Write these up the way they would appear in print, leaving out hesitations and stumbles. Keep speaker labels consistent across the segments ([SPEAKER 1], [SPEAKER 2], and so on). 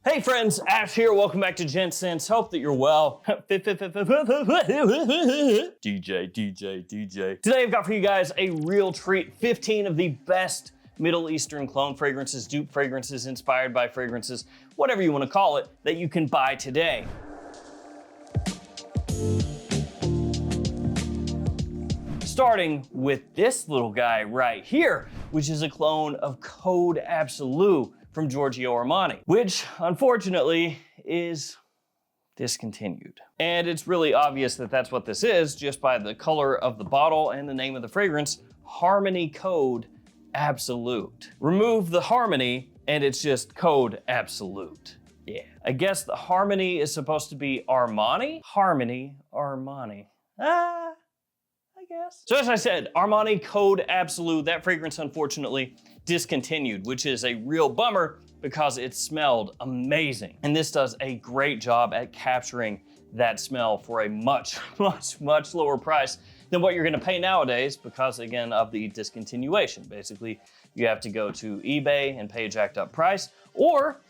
[SPEAKER 1] Hey friends, Ash here. Welcome back to Gents. Hope that you're well. DJ. Today I've got for you guys a real treat. 15 of the best Middle Eastern clone fragrances, dupe fragrances, inspired by fragrances, whatever you want to call it, that you can buy today. Starting with this little guy right here, which is a clone of Code Absolute from Giorgio Armani, which unfortunately is discontinued. And it's really obvious that that's what this is just by the color of the bottle and the name of the fragrance, Harmony Code Absolute. Remove the harmony and it's just Code Absolute. Yeah, I guess the harmony is supposed to be Armani? Harmony, Armani. I guess. So as I said, Armani Code Absolute, that fragrance unfortunately discontinued, which is a real bummer because it smelled amazing. And this does a great job at capturing that smell for a much lower price than what you're gonna pay nowadays because, again, of the discontinuation. Basically, you have to go to eBay and pay a jacked up price, or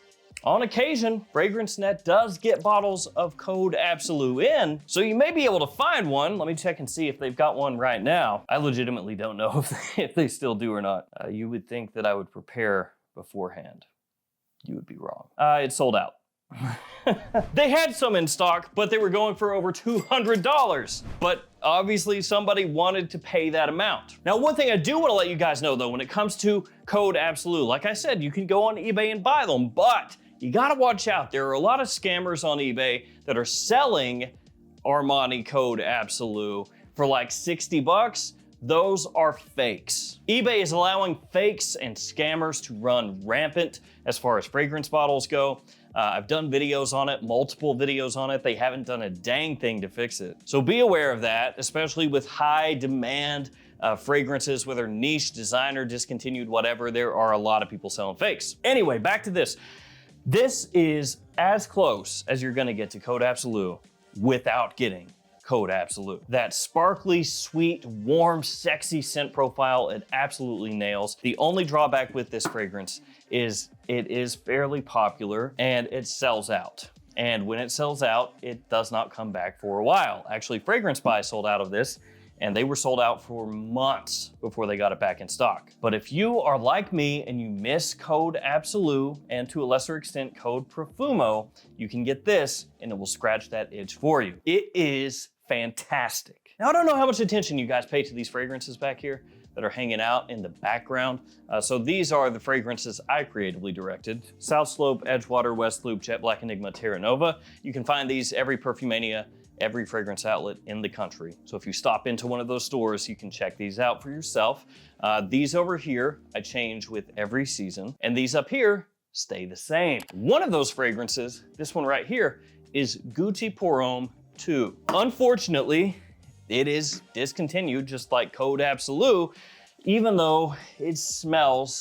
[SPEAKER 1] on occasion, FragranceNet does get bottles of Code Absolute in, so you may be able to find one. Let me check and see if they've got one right now. I legitimately don't know if they still do or not. You would think that I would prepare beforehand. You would be wrong. It's sold out. They had some in stock, but they were going for over $200. But obviously somebody wanted to pay that amount. Now, one thing I do want to let you guys know though, when it comes to Code Absolute, like I said, you can go on eBay and buy them, but you gotta watch out. There are a lot of scammers on eBay that are selling Armani Code Absolute for like 60 bucks. Those are fakes. eBay is allowing fakes and scammers to run rampant as far as fragrance bottles go. I've done videos on it, multiple videos on it. They haven't done a dang thing to fix it. So be aware of that, especially with high demand fragrances, whether niche, designer, discontinued, whatever. There are a lot of people selling fakes. Anyway, back to this. This is as close as you're gonna get to Code Absolute without getting Code Absolute. That sparkly, sweet, warm, sexy scent profile, it absolutely nails. The only drawback with this fragrance is it is fairly popular and it sells out. And when it sells out, it does not come back for a while. Actually, Fragrance Buy sold out of this and they were sold out for months before they got it back in stock. But if you are like me and you miss Code Absolute and to a lesser extent Code Profumo, you can get this and it will scratch that itch for you. It is fantastic. Now, I don't know how much attention you guys pay to these fragrances back here that are hanging out in the background. So these are the fragrances I creatively directed. South Slope, Edgewater, West Loop, Jet Black Enigma, Terra Nova. You can find these every Perfumania, every fragrance outlet in the country. So if you stop into one of those stores, you can check these out for yourself. These over here, I change with every season. And these up here stay the same. One of those fragrances, this one right here, is Gucci Pour Homme 2. Unfortunately, it is discontinued just like Code Absolute, even though it smelled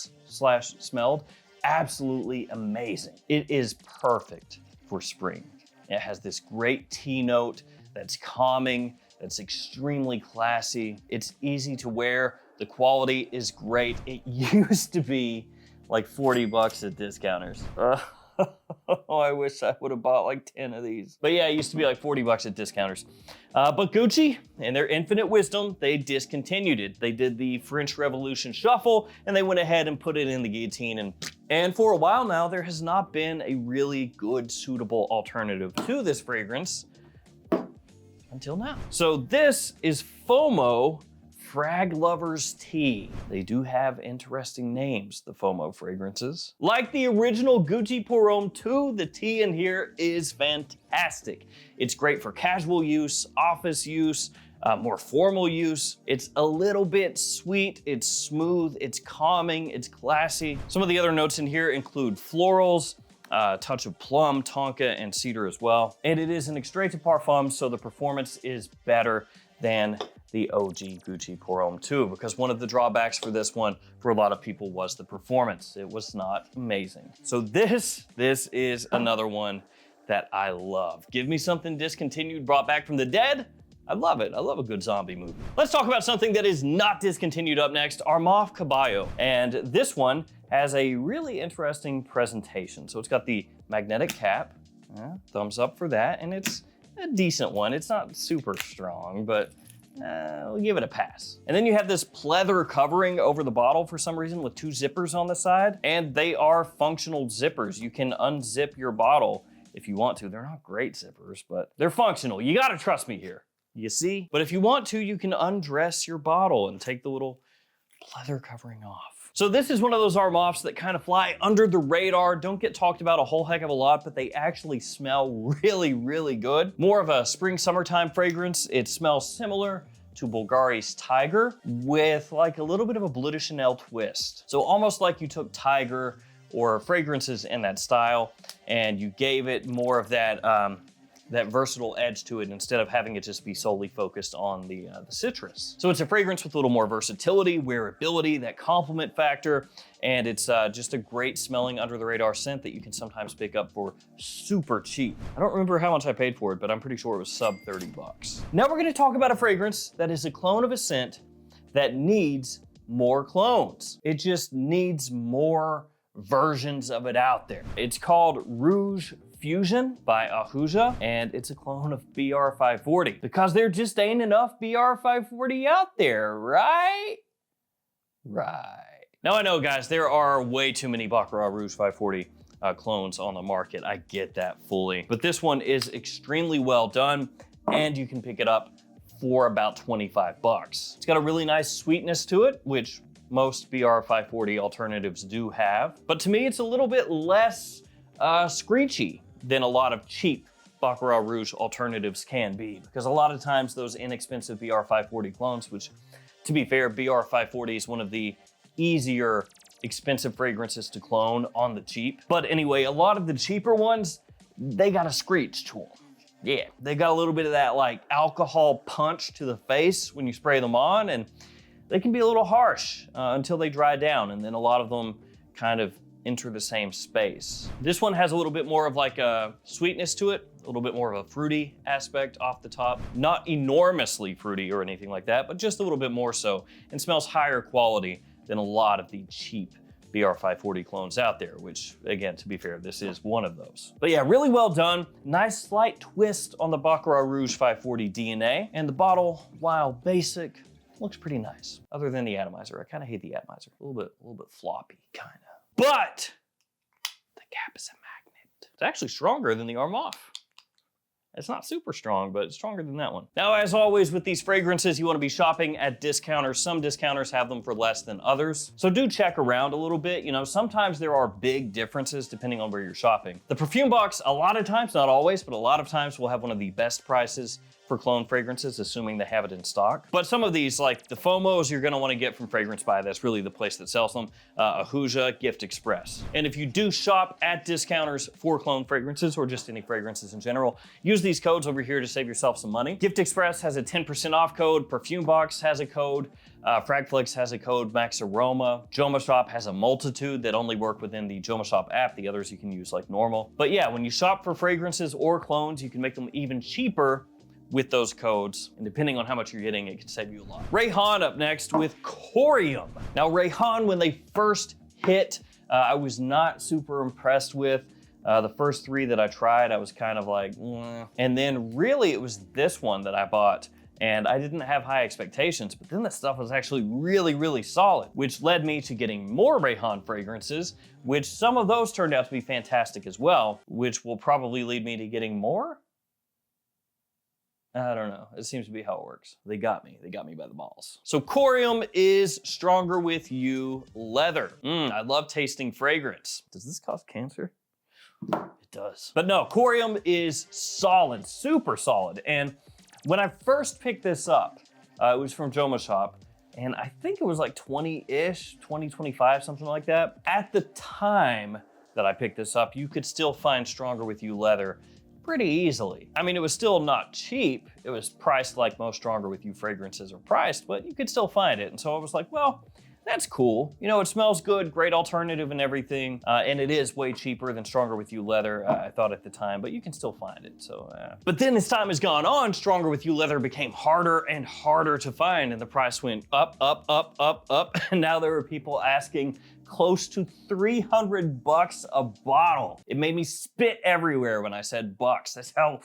[SPEAKER 1] absolutely amazing. It is perfect for spring. It has this great tea note that's calming, that's extremely classy. It's easy to wear. The quality is great. It used to be like 40 bucks at discounters. Oh, I wish I would have bought like 10 of these. But yeah, it used to be like 40 bucks at discounters. But Gucci, in their infinite wisdom, they discontinued it. They did the French Revolution shuffle and they went ahead and put it in the guillotine. And for a while now, there has not been a really good, suitable alternative to this fragrance until now. So this is FOMO Frag Lovers Tea. They do have interesting names, the FOMO fragrances. Like the original Gucci Pour Homme 2, the tea in here is fantastic. It's great for casual use, office use, more formal use. It's a little bit sweet, it's smooth, it's calming, it's classy. Some of the other notes in here include florals, touch of plum, tonka, and cedar as well. And it is an extrait de parfum, so the performance is better than the OG Gucci Pour Homme 2, because one of the drawbacks for this one for a lot of people was the performance. It was not amazing. So this is another one that I love. Give me something discontinued, brought back from the dead, I love it. I love a good zombie movie. Let's talk about something that is not discontinued up next, Armoff Kabio. And this one has a really interesting presentation. So it's got the magnetic cap, thumbs up for that, and it's a decent one. It's not super strong, but we'll give it a pass. And then you have this pleather covering over the bottle for some reason with 2 zippers on the side, and they are functional zippers. You can unzip your bottle if you want to. They're not great zippers, but they're functional. You gotta trust me here, you see? But if you want to, you can undress your bottle and take the little pleather covering off. So this is one of those Armoffs that kind of fly under the radar, don't get talked about a whole heck of a lot, but they actually smell really, really good. More of a spring, summertime fragrance. It smells similar to Bulgari's Tiger with like a little bit of a Bleu de Chanel twist. So almost like you took Tiger or fragrances in that style and you gave it more of that, that versatile edge to it instead of having it just be solely focused on the citrus. So it's a fragrance with a little more versatility, wearability, that compliment factor, and it's just a great smelling under the radar scent that you can sometimes pick up for super cheap. I don't remember how much I paid for it, but I'm pretty sure it was sub 30 bucks. Now we're gonna talk about a fragrance that is a clone of a scent that needs more clones. It just needs more versions of it out there. It's called Rouge Fusion by Ahuja, and it's a clone of BR540 because there just ain't enough BR540 out there, right? Right. Now I know, guys, there are way too many Baccarat Rouge 540 clones on the market. I get that fully, but this one is extremely well done, and you can pick it up for about 25 bucks. It's got a really nice sweetness to it, which most BR540 alternatives do have, but to me, it's a little bit less screechy than a lot of cheap Baccarat Rouge alternatives can be, because a lot of times those inexpensive BR540 clones, which to be fair, BR540 is one of the easier expensive fragrances to clone on the cheap. But anyway, a lot of the cheaper ones, they got a screech to them. Yeah, they got a little bit of that like alcohol punch to the face when you spray them on, and they can be a little harsh until they dry down, and then a lot of them kind of enter the same space. This one has a little bit more of like a sweetness to it, a little bit more of a fruity aspect off the top. Not enormously fruity or anything like that, but just a little bit more so, and smells higher quality than a lot of the cheap BR540 clones out there, which again, to be fair, this is one of those. But yeah, really well done. Nice slight twist on the Baccarat Rouge 540 DNA, and the bottle, while basic, looks pretty nice. Other than the atomizer. I kind of hate the atomizer. A little bit floppy, kind of. But the cap is a magnet. It's actually stronger than the Armoff. It's not super strong, but it's stronger than that one. Now, as always with these fragrances, you want to be shopping at discounters. Some discounters have them for less than others. So do check around a little bit. You know, sometimes there are big differences depending on where you're shopping. The perfume box, a lot of times, not always, but a lot of times will have one of the best prices for clone fragrances, assuming they have it in stock. But some of these, like the FOMOs, you're gonna wanna get from Fragrance Buy. That's really the place that sells them. Ahuja, Gift Express. And if you do shop at discounters for clone fragrances or just any fragrances in general, use these codes over here to save yourself some money. Gift Express has a 10% off code, Perfume Box has a code, Fragflix has a code, Max Aroma. JOMASHOP has a multitude that only work within the JOMASHOP app. The others you can use like normal. But yeah, when you shop for fragrances or clones, you can make them even cheaper with those codes, and depending on how much you're getting, it can save you a lot. Rayhan up next with Cororeium. Now Rayhan, when they first hit, I was not super impressed with. The first 3 that I tried, I was kind of like, and then really it was this one that I bought, and I didn't have high expectations, but then the stuff was actually really, really solid, which led me to getting more Rayhan fragrances, which some of those turned out to be fantastic as well, which will probably lead me to getting more. I don't know. It seems to be how it works. They got me by the balls. So Cororeium is stronger with you leather. I love tasting fragrance. Does this cause cancer? It does. But no, Cororeium is solid, super solid. And when I first picked this up, it was from JOMASHOP, and I think it was like 20-ish, 20, 25, something like that. At the time that I picked this up, you could still find stronger with you leather pretty easily. I mean, it was still not cheap. It was priced like most stronger with you fragrances are priced, but you could still find it. And so I was like, well, that's cool. You know, it smells good, great alternative and everything, and it is way cheaper than Stronger With You leather, I thought at the time, but you can still find it, so. But then as time has gone on, Stronger With You leather became harder and harder to find, and the price went up, up, up, up, up, and now there are people asking close to $300 a bottle. It made me spit everywhere when I said bucks. That's how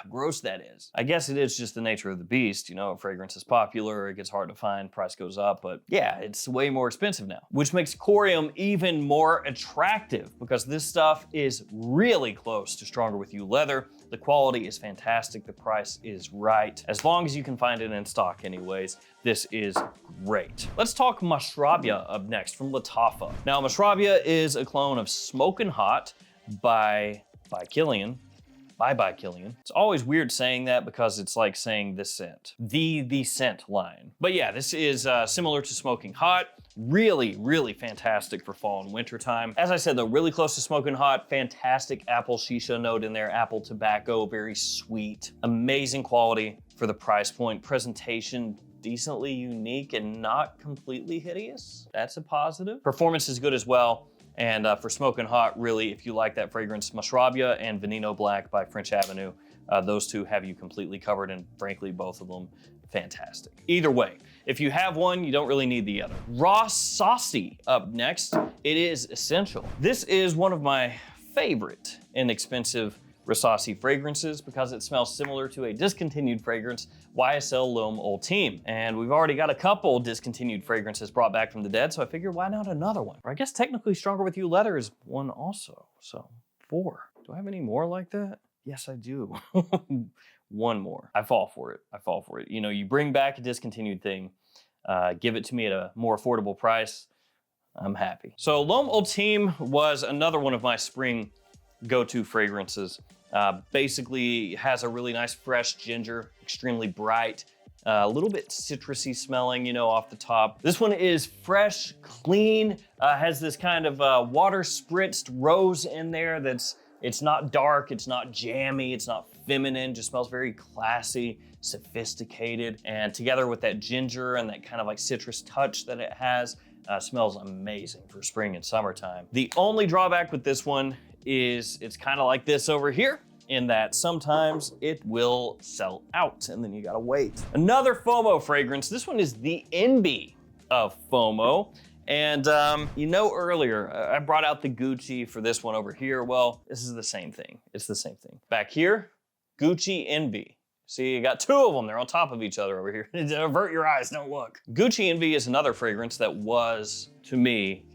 [SPEAKER 1] gross that is. I guess it is just the nature of the beast. You know, fragrance is popular, it gets hard to find, price goes up, but yeah, it's way more expensive now, which makes Cororeium even more attractive because this stuff is really close to Stronger With You leather. The quality is fantastic, the price is right. As long as you can find it in stock anyways, this is great. Let's talk Mashrabia up next from Lattafa. Now, Mashrabia is a clone of Smokin' Hot by Killian. Bye Killian. It's always weird saying that because it's like saying the scent, the scent line. But yeah, this is similar to Smoking Hot. Really, really fantastic for fall and winter time. As I said though, really close to Smoking Hot, fantastic apple shisha note in there, apple tobacco, very sweet, amazing quality for the price point, presentation, decently unique and not completely hideous. That's a positive. Performance is good as well. And for Smokin' Hot, really, if you like that fragrance, Mashrabia and Veneno Black by French Avenue, those two have you completely covered, and frankly, both of them, fantastic. Either way, if you have one, you don't really need the other. Raw Saucy up next. It is essential. This is one of my favorite inexpensive Rasasi fragrances because it smells similar to a discontinued fragrance, YSL L'Homme Ultime. And we've already got a couple discontinued fragrances brought back from the dead, so I figured why not another one? Or I guess technically Stronger With You leather is one also, so 4. Do I have any more like that? Yes, I do. One more. I fall for it. I fall for it. You know, you bring back a discontinued thing, give it to me at a more affordable price, I'm happy. So L'Homme Ultime was another one of my spring go-to fragrances. Basically has a really nice fresh ginger, extremely bright, a little bit citrusy smelling, you know, off the top. This one is fresh, clean, has this kind of water spritzed rose in there it's not dark, it's not jammy, it's not feminine, just smells very classy, sophisticated, and together with that ginger and that kind of like citrus touch that it has, smells amazing for spring and summertime. The only drawback with this one is it's kind of like this over here in that sometimes it will sell out and then you gotta wait. Another FOMO fragrance, this one is the envy of FOMO. And you know, earlier I brought out the Gucci for this one over here. Well, this is the same thing. It's the same thing. Back here, Gucci Envy. See, you got 2 of them. They're on top of each other over here. Avert your eyes, don't look. Gucci Envy is another fragrance that was, to me,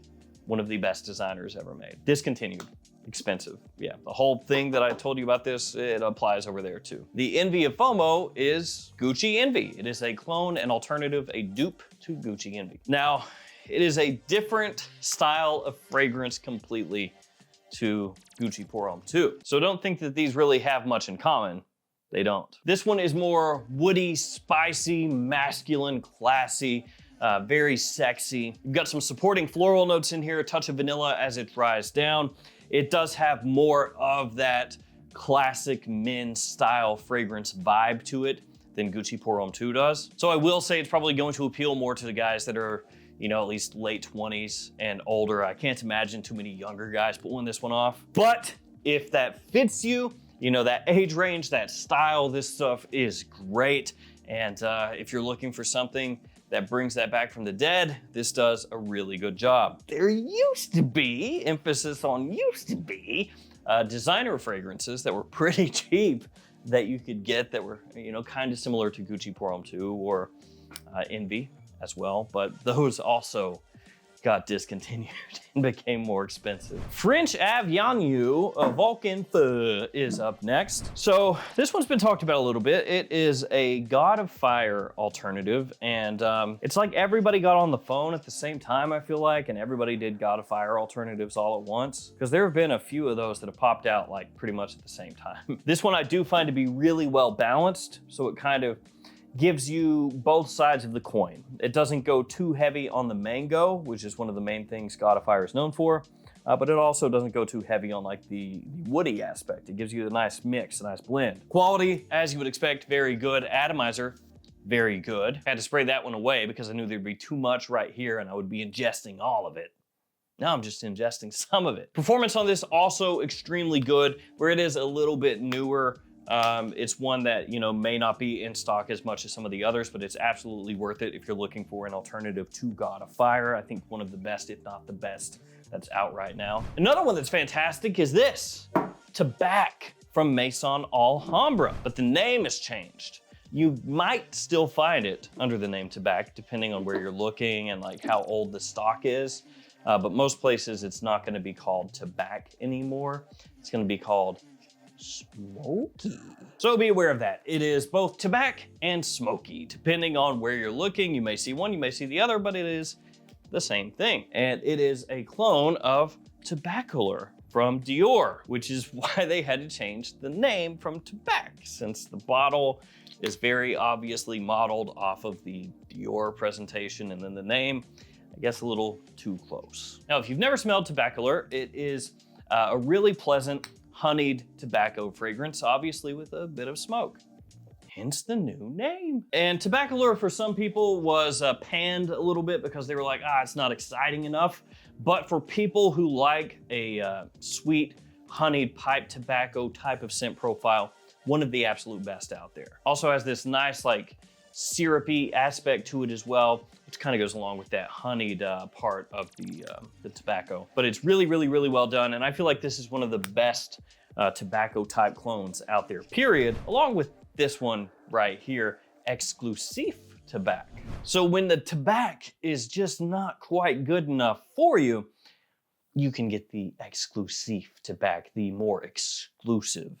[SPEAKER 1] one of the best designers ever made. Discontinued. Expensive. Yeah, the whole thing that I told you about this, it applies over there too. The Envy of FOMO is Gucci Envy. It is a clone, an alternative, a dupe to Gucci Envy. Now, it is a different style of fragrance completely to Gucci Pour Homme 2. So don't think that these really have much in common. They don't. This one is more woody, spicy, masculine, classy, very sexy. You've got some supporting floral notes in here, a touch of vanilla as it dries down. It does have more of that classic men's style fragrance vibe to it than Gucci Pour Homme 2 does. So I will say it's probably going to appeal more to the guys that are, you know, at least late 20s and older. I can't imagine too many younger guys pulling this one off. But if that fits you, you know, that age range, that style, this stuff is great. And if you're looking for something that brings that back from the dead, this does a really good job. There used to be, emphasis on used to be, designer fragrances that were pretty cheap that you could get that were, you know, kind of similar to Gucci Pour Homme 2 or Envy as well, but those also got discontinued and became more expensive. French Avenue Vulcan Feu is up next. So this one's been talked about a little bit. It is a God of Fire alternative, and it's like everybody got on the phone at the same time, I feel like, and everybody did God of Fire alternatives all at once, because there have been a few of those that have popped out like pretty much at the same time. This one I do find to be really well balanced, so it kind of gives you both sides of the coin. It doesn't go too heavy on the mango, which is one of the main things God of Fire is known for, but it also doesn't go too heavy on like the woody aspect. It gives you a nice mix, a nice blend. Quality, as you would expect, very good. Atomizer, very good. Had to spray that one away because I knew there'd be too much right here and I would be ingesting all of it. Now I'm just ingesting some of it. Performance on this also extremely good, where it is a little bit newer. It's one that, you know, may not be in stock as much as some of the others, but it's absolutely worth it if you're looking for an alternative to God of Fire. I think one of the best, if not the best, that's out right now. Another one that's fantastic is this, Tobac from Maison Alhambra, but the name has changed. You might still find it under the name Tobac, depending on where you're looking and like how old the stock is. But most places it's not gonna be called Tobac anymore. It's gonna be called Smoky. So be aware of that. It is both Tobac and Smoky. Depending on where you're looking, you may see one, you may see the other, but it is the same thing. And it is a clone of Tobacular from Dior, which is why they had to change the name from Tobac, since the bottle is very obviously modeled off of the Dior presentation, and then the name, I guess, a little too close. Now, if you've never smelled Tobacular, it is a really pleasant honeyed tobacco fragrance, obviously with a bit of smoke. Hence the new name. And Tobacular for some people was panned a little bit because they were like, it's not exciting enough. But for people who like a sweet honeyed pipe tobacco type of scent profile, one of the absolute best out there. Also has this nice like syrupy aspect to it as well, which kind of goes along with that honeyed part of the tobacco. But it's really, really, really well done. And I feel like this is one of the best tobacco type clones out there, period, along with this one right here, Exclusive Tobac. So when the Tobac is just not quite good enough for you, you can get the Exclusive Tobac, the more exclusive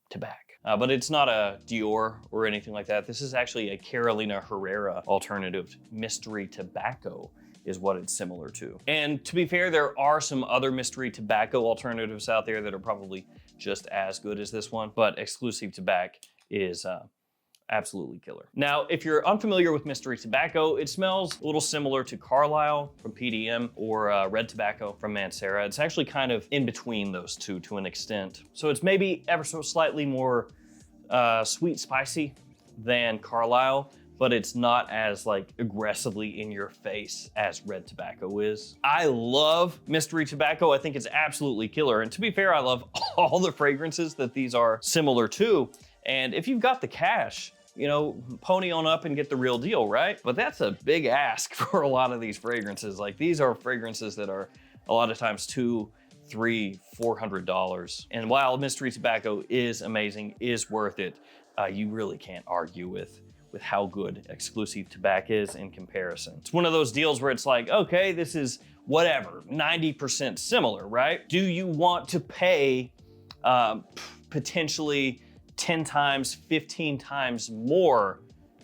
[SPEAKER 1] Tobac. But it's not a Dior or anything like that. This is actually a Carolina Herrera alternative. Mystery Tobacco is what it's similar to. And to be fair, there are some other mystery tobacco alternatives out there that are probably just as good as this one, but Exclusive Tobac is absolutely killer. Now, if you're unfamiliar with mystery tobacco, it smells a little similar to Carlisle from PDM or Red Tobacco from Mancera. It's actually kind of in between those two to an extent. So it's maybe ever so slightly more sweet spicy than Carlisle, but it's not as like aggressively in your face as Red Tobacco is. I love mystery tobacco. I think it's absolutely killer. And to be fair, I love all the fragrances that these are similar to. And if you've got the cash, you know, pony on up and get the real deal, right? But that's a big ask for a lot of these fragrances. Like, these are fragrances that are a lot of times $200, $300, $400. And while mystery tobacco is amazing, is worth it, you really can't argue with how good Exclusive Tobac is in comparison. It's one of those deals where it's like, okay, this is whatever, 90% similar, right? Do you want to pay potentially 10 times, 15 times more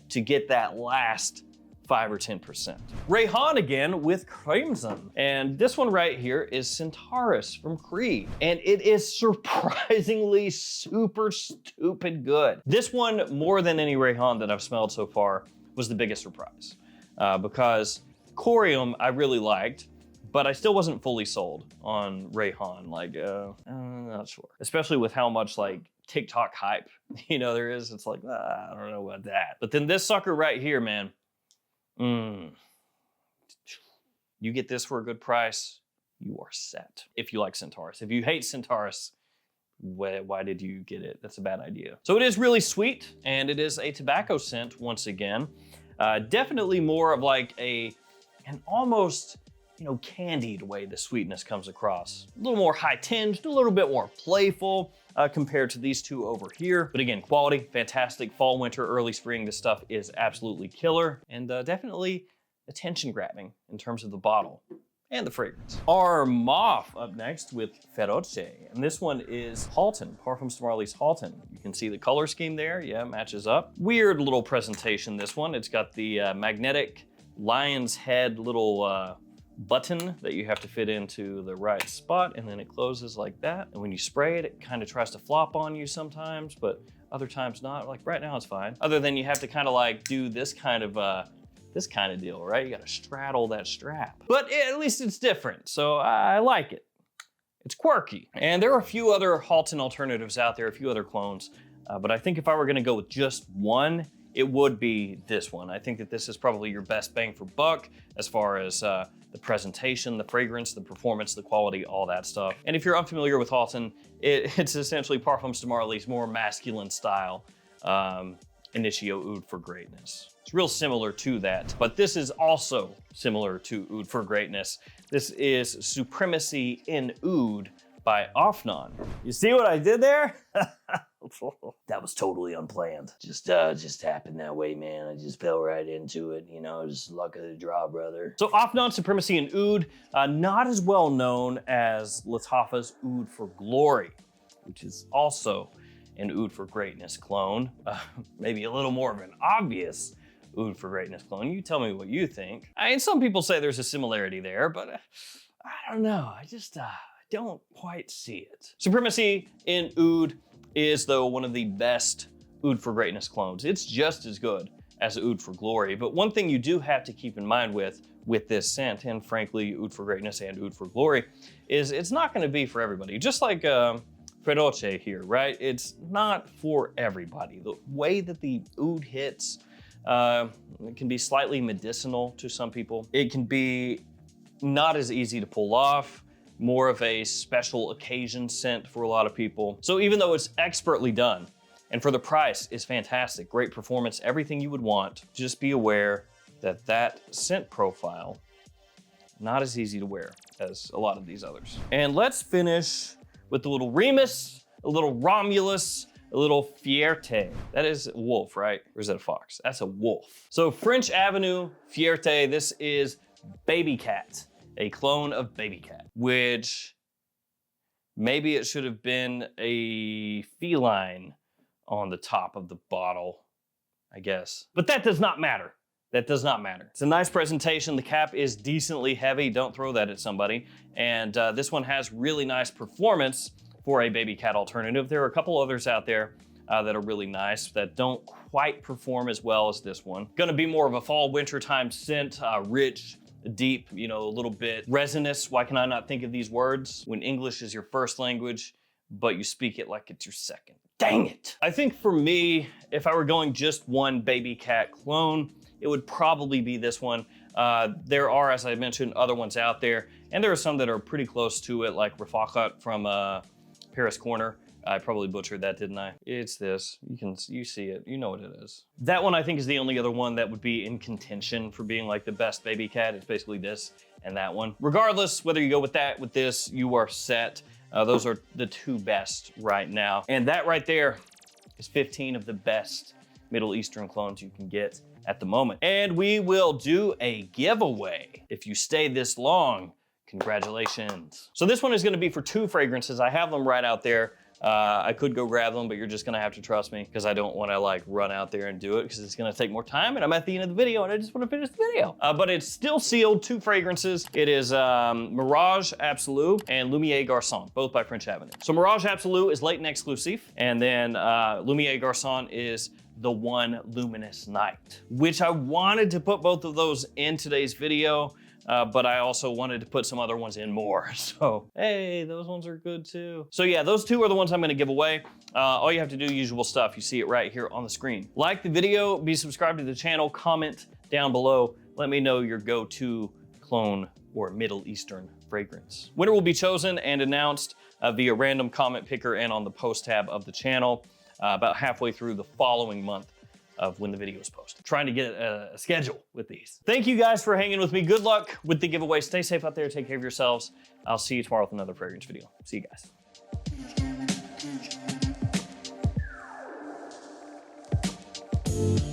[SPEAKER 1] to get that last 5 or 10%. Rayhan again with Crimson. And this one right here is Centaurus from Creed. And it is surprisingly super stupid good. This one, more than any Rayhan that I've smelled so far, was the biggest surprise. Because Cororeium I really liked, but I still wasn't fully sold on Rayhan. Like, I'm not sure. Especially with how much like TikTok hype, you know, there is. It's like, I don't know about that. But then this sucker right here, man, you get this for a good price, you are set. If you like Centaurus. If you hate Centaurus, why did you get it? That's a bad idea. So it is really sweet, and it is a tobacco scent once again. Definitely more of like an almost, you know, candied way the sweetness comes across. A little more high tinged, a little bit more playful compared to these two over here. But again, quality, fantastic. Fall, winter, early spring, this stuff is absolutely killer, and definitely attention grabbing in terms of the bottle and the fragrance. Armoff up next with Feroce, and this one is Halton, Parfums de Marly's Halton. You can see the color scheme there, yeah, matches up. Weird little presentation, this one. It's got the magnetic lion's head little button that you have to fit into the right spot, and then it closes like that. And when you spray it, it kind of tries to flop on you sometimes, but other times not. Like right now it's fine. Other than you have to kind of like do this kind of deal, right? You gotta straddle that strap. But at least it's different, so I like it. It's quirky. And there are a few other Halton alternatives out there, a few other clones, but I think if I were gonna go with just one, it would be this one. I think that this is probably your best bang for buck as far as the presentation, the fragrance, the performance, the quality, all that stuff. And if you're unfamiliar with Halton, it's essentially Parfums de Marly's more masculine style Initio Oud for Greatness. It's real similar to that, but this is also similar to Oud for Greatness. This is Supremacy Oud by Armani. You see what I did there? That was totally unplanned. Just happened that way, man. I just fell right into it. You know, just luck of the draw, brother. So Armani Supremacy Oud, not as well known as Lattafa's Oud for Glory, which is also an Oud for Greatness clone. Maybe a little more of an obvious Oud for Greatness clone. You tell me what you think. I mean, some people say there's a similarity there, but I don't know. I just don't quite see it. Supremacy Oud is, though, one of the best Oud for Greatness clones. It's just as good as Oud for Glory, but one thing you do have to keep in mind with this scent, and frankly, Oud for Greatness and Oud for Glory, is it's not gonna be for everybody. Just like Feroce here, right? It's not for everybody. The way that the Oud hits, it can be slightly medicinal to some people. It can be not as easy to pull off, more of a special occasion scent for a lot of people. So even though it's expertly done, and for the price is fantastic, great performance, everything you would want, just be aware that that scent profile, not as easy to wear as a lot of these others. And let's finish with a little Remus, a little Romulus, a little Fierté. That is a wolf, right? Or is that a fox? That's a wolf. So French Avenue Fierté, this is Baby Cat, a clone of Baby Cat, which maybe it should have been a feline on the top of the bottle, I guess. But that does not matter. That does not matter. It's a nice presentation. The cap is decently heavy. Don't throw that at somebody. And this one has really nice performance for a Baby Cat alternative. There are a couple others out there that are really nice that don't quite perform as well as this one. Gonna be more of a fall winter time scent, rich, deep, you know, a little bit resinous. Why can I not think of these words when English is your first language, but you speak it like it's your second? Dang it. I think for me, if I were going just one Baby Cat clone, it would probably be this one. There are, as I mentioned, other ones out there, and there are some that are pretty close to it, like Rafaqat from Paris Corner. I probably butchered that, didn't I? It's this. You see it. You know what it is. That one, I think, is the only other one that would be in contention for being like the best Baby Cat. It's basically this and that one. Regardless, whether you go with that, with this, you are set. Those are the two best right now. And that right there is 15 of the best Middle Eastern clones you can get at the moment. And we will do a giveaway. If you stay this long, congratulations. So this one is gonna be for 2 fragrances. I have them right out there. I could go grab them, but you're just gonna have to trust me because I don't wanna like run out there and do it because it's gonna take more time and I'm at the end of the video and I just wanna finish the video. But it's still sealed, 2 fragrances. It is Mirage Absolu and Lumiere Garçon, both by French Avenue. So Mirage Absolu is Latent Exclusive, and then Lumiere Garçon is the One Luminous Night, which I wanted to put both of those in today's video, but I also wanted to put some other ones in more. So, hey, those ones are good too. So yeah, those 2 are the ones I'm gonna give away. All you have to do, usual stuff. You see it right here on the screen. Like the video, be subscribed to the channel, comment down below. Let me know your go-to clone or Middle Eastern fragrance. Winner will be chosen and announced via random comment picker and on the post tab of the channel about halfway through the following month of when the video is posted. Trying to get a schedule with these. Thank you guys for hanging with me. Good luck with the giveaway. Stay safe out there. Take care of yourselves. I'll see you tomorrow with another fragrance video. See you guys.